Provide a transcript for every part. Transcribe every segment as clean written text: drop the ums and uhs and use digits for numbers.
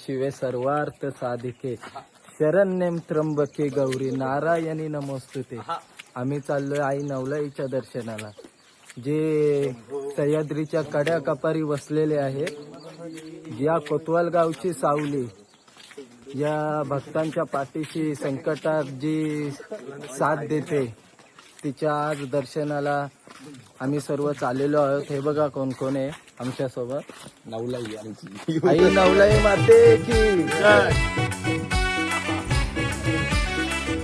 शिवे सर्वार्थ साधिके शरण्यं त्र्यंबके गौरी नारायणी नमोस्तुते. आम्ही चाललोय आई नवलाईच्या दर्शनाला, जे सह्याद्रीच्या कड्या कपारी वसलेले आहे. या कोतवाल गावची सावली या भक्तांच्या पाठीशी संकटात जी साथ देते, तिच्या आज दर्शनाला आम्ही सर्व चाललेलो आहोत. हे बघा कोण कोण आहे आमच्या सोबत. नवलाई आमची आई नवलाई माते की.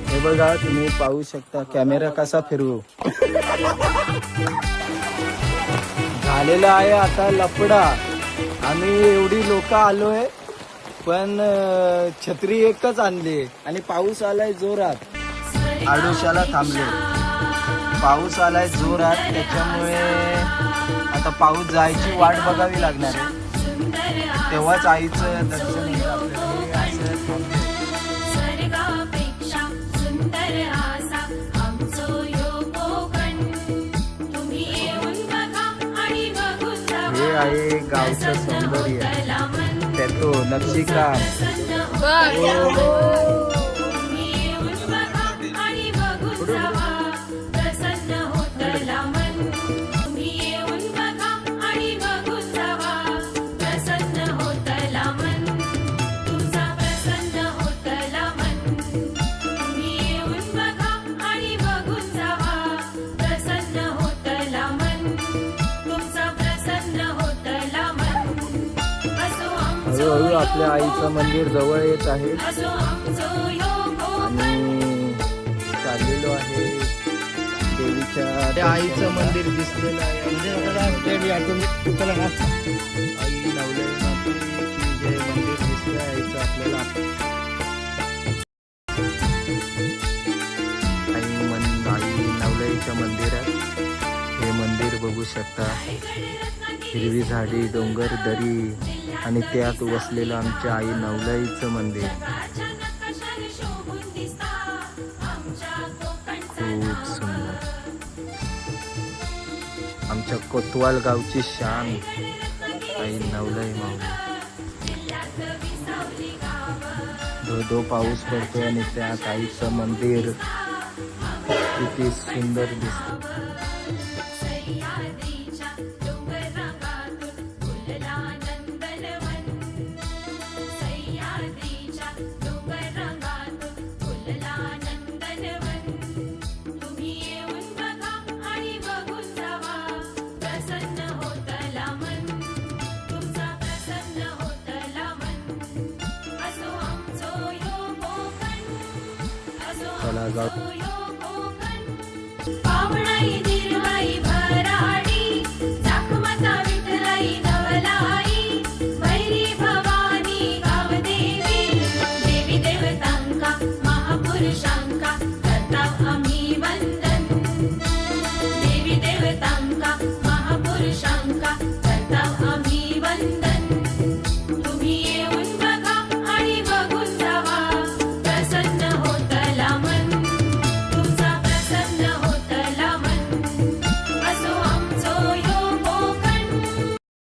हे बघा तुम्ही पाहू शकता, कॅमेरा कसा फिरवू. झालेला आहे आता लफडा. आम्ही एवढी लोक आलोय, पण छत्री एकच आणली आणि पाऊस आलाय जोरात. आडोशाला थांबले, पाऊस आलाय जोरात, त्याच्यामुळे आता पाऊस जायची वाट बघावी लागणार आहे, तेव्हाच आईचं दर्शन होईल आपल्याला. असं थांबले. हे आहे गावचं सौंदर्य, त्यातो नक्षीकाम. हळूहळू आपल्या आईचं मंदिर जवळ येत आहे आणि चाललेलो आहे देवीच्या आईचं मंदिर दिसलेलं आहे. आई नवलाई माते की जय मंदिर दिसलं आईचं आपल्याला. आई नवलाईच्या मंदिरात हे मंदिर बघू शकता. हिरवी झाडी, डोंगर दरी आणि त्यात वसलेलं आमच्या आई नवलाईचं मंदिर. खूप सुंदर. आमच्या कोतवाल गावची शान आई नवलाई माऊली. धो पाऊस पडतो आणि त्यात आईचं मंदिर किती सुंदर दिसतं. चला जाऊ.